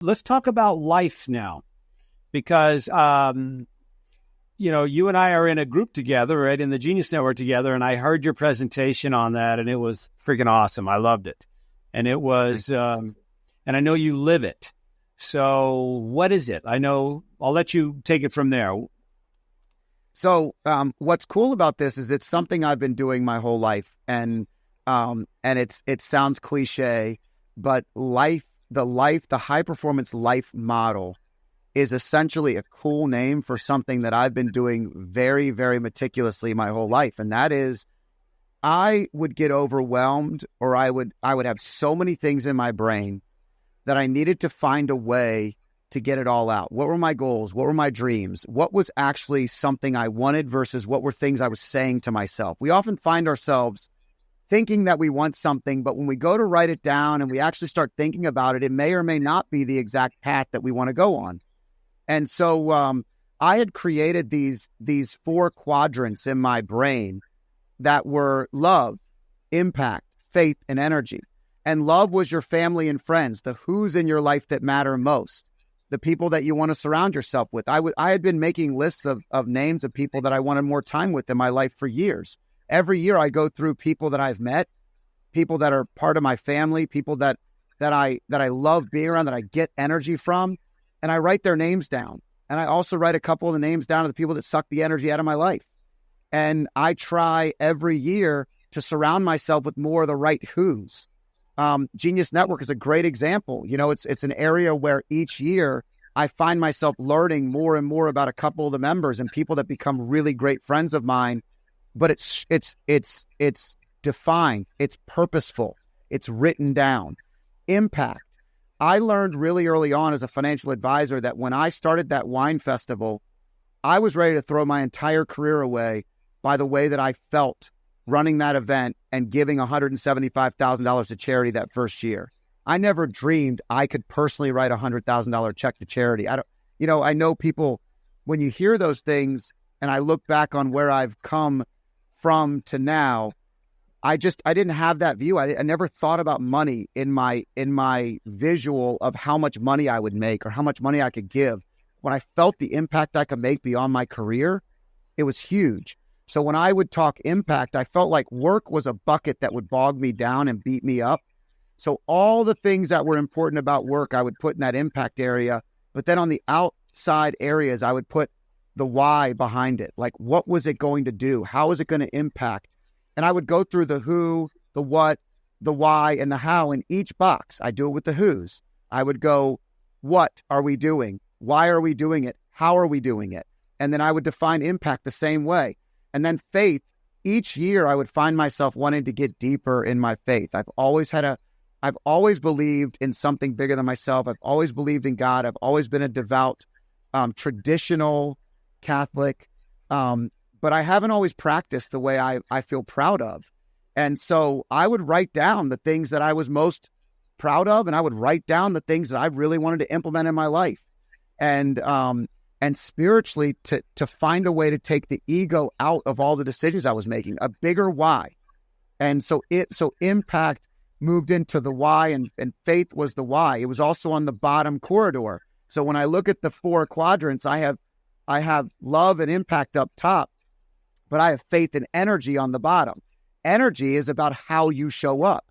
Let's talk about life now, because you and I are in a group together, right, in the Genius Network together, and I heard your presentation on that, and it was freaking awesome. I loved it, and it was, and I know you live it. So, what is it? I'll let you take it from there. So, what's cool about this is it's something I've been doing my whole life, and it sounds cliche, but the high performance life model is essentially a cool name for something that I've been doing very, very meticulously my whole life. And that is, I would get overwhelmed, or I would have so many things in my brain that I needed to find a way to get it all out. What were my goals? What were my dreams? What was actually something I wanted versus what were things I was saying to myself? We often find ourselves thinking that we want something, but when we go to write it down and we actually start thinking about it, it may or may not be the exact path that we want to go on. And so I had created these 4 quadrants in my brain that were love, impact, faith, and energy. And love was your family and friends, the who's in your life that matter most, the people that you want to surround yourself with. I had been making lists of names of people that I wanted more time with in my life for years. Every year I go through people that I've met, people that are part of my family, people that I love being around, that I get energy from. And I write their names down. And I also write a couple of the names down of the people that suck the energy out of my life. And I try every year to surround myself with more of the right who's. Genius Network is a great example. It's an area where each year I find myself learning more and more about a couple of the members and people that become really great friends of mine. But it's defined, it's purposeful, it's written down. Impact. I learned really early on as a financial advisor that when I started that wine festival, I was ready to throw my entire career away by the way that I felt running that event and giving $175,000 to charity that first year. I never dreamed I could personally write a $100,000 check to charity. I know people, when you hear those things and I look back on where I've come from to now, I didn't have that view. I never thought about money in my visual of how much money I would make or how much money I could give. When I felt the impact I could make beyond my career, it was huge. So when I would talk impact, I felt like work was a bucket that would bog me down and beat me up. So all the things that were important about work, I would put in that impact area. But then on the outside areas, I would put the why behind it. Like, what was it going to do? How is it going to impact? And I would go through the who, the what, the why, and the how in each box. I do it with the who's. I would go, what are we doing? Why are we doing it? How are we doing it? And then I would define impact the same way. And then faith, each year I would find myself wanting to get deeper in my faith. I've always believed in something bigger than myself. I've always believed in God. I've always been a devout, traditional Catholic, but I haven't always practiced the way I feel proud of. And so I would write down the things that I was most proud of, and I would write down the things that I really wanted to implement in my life. And spiritually to find a way to take the ego out of all the decisions I was making, a bigger why. And so impact moved into the why, and faith was the why. It was also on the bottom corridor. So when I look at the 4 quadrants, I have love and impact up top, but I have faith and energy on the bottom. Energy is about how you show up.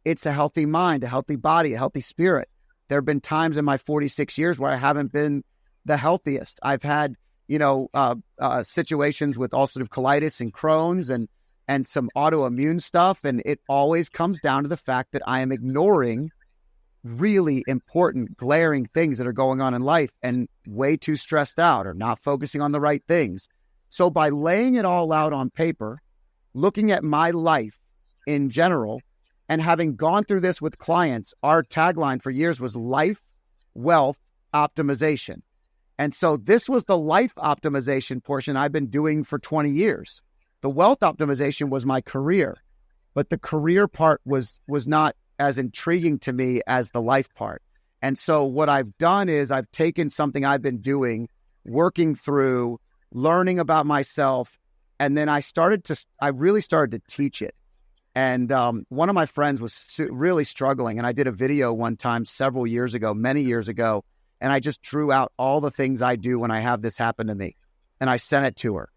It's a healthy mind, a healthy body, a healthy spirit. There have been times in my 46 years where I haven't been the healthiest. I've had, situations with ulcerative colitis and Crohn's and some autoimmune stuff. And it always comes down to the fact that I am ignoring really important, glaring things that are going on in life and way too stressed out or not focusing on the right things. So by laying it all out on paper, looking at my life in general, and having gone through this with clients, our tagline for years was life, wealth, optimization. And so this was the life optimization portion I've been doing for 20 years. The wealth optimization was my career, but the career part was not as intriguing to me as the life part. And so what I've done is I've taken something I've been doing, working through, learning about myself, and then I really started to teach it. And one of my friends was really struggling. And I did a video one time several years ago, many years ago. And I just drew out all the things I do when I have this happen to me. And I sent it to her.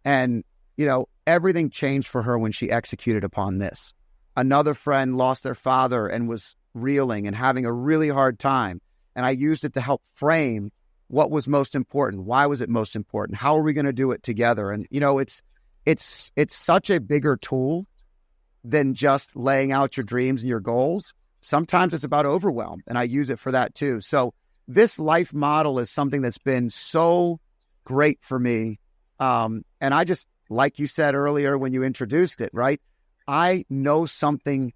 And, everything changed for her when she executed upon this. Another friend lost their father and was reeling and having a really hard time. And I used it to help frame what was most important. Why was it most important? How are we going to do it together? And, it's such a bigger tool than just laying out your dreams and your goals. Sometimes it's about overwhelm, and I use it for that too. So this life model is something that's been so great for me. And I just, like you said earlier when you introduced it, right? I know something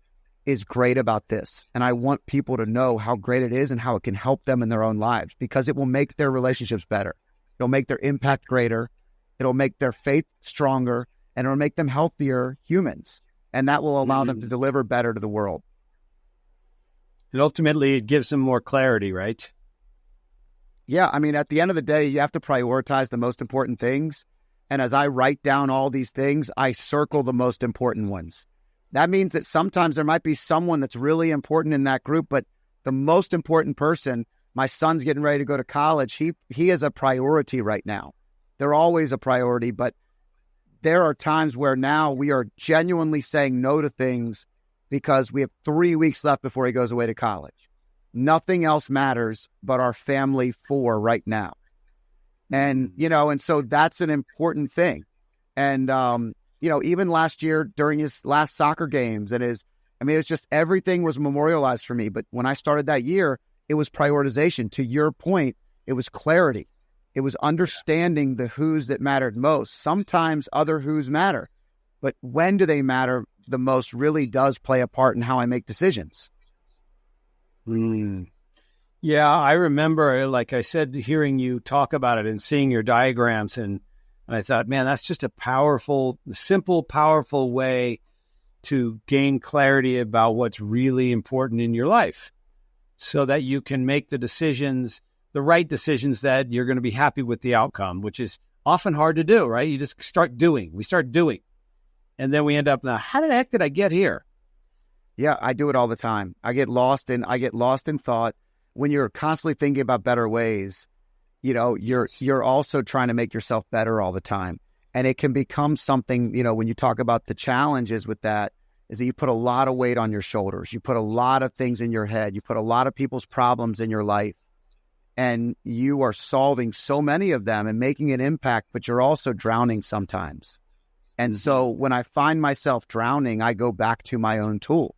is great about this, and I want people to know how great it is and how it can help them in their own lives, because it will make their relationships better. It'll make their impact greater. It'll make their faith stronger, and it'll make them healthier humans. And that will allow them to deliver better to the world. And ultimately, it gives them more clarity, right? Yeah. I mean, at the end of the day, you have to prioritize the most important things. And as I write down all these things, I circle the most important ones. That means that sometimes there might be someone that's really important in that group, but the most important person, my son's getting ready to go to college, he is a priority right now. They're always a priority, but there are times where now we are genuinely saying no to things because we have 3 weeks left before he goes away to college. Nothing else matters but our family for right now. And, and so that's an important thing. And, even last year during his last soccer games it's just everything was memorialized for me. But when I started that year, it was prioritization. To your point, it was clarity. It was understanding the who's that mattered most. Sometimes other who's matter, but when do they matter the most really does play a part in how I make decisions. Yeah, I remember, like I said, hearing you talk about it and seeing your diagrams. And I thought, man, that's just a simple, powerful way to gain clarity about what's really important in your life so that you can make the right decisions that you're going to be happy with the outcome, which is often hard to do, right? You just start doing. We start doing. And then we end up, now, how the heck did I get here? Yeah, I do it all the time. I get lost in thought. When you're constantly thinking about better ways, you're also trying to make yourself better all the time. And it can become something, when you talk about the challenges with that, is that you put a lot of weight on your shoulders. You put a lot of things in your head. You put a lot of people's problems in your life. And you are solving so many of them and making an impact, but you're also drowning sometimes. And so when I find myself drowning, I go back to my own tool.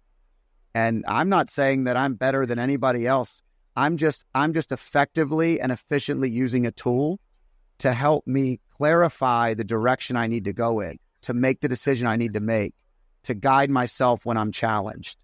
And I'm not saying that I'm better than anybody else. I'm just effectively and efficiently using a tool to help me clarify the direction I need to go in, to make the decision I need to make, to guide myself when I'm challenged.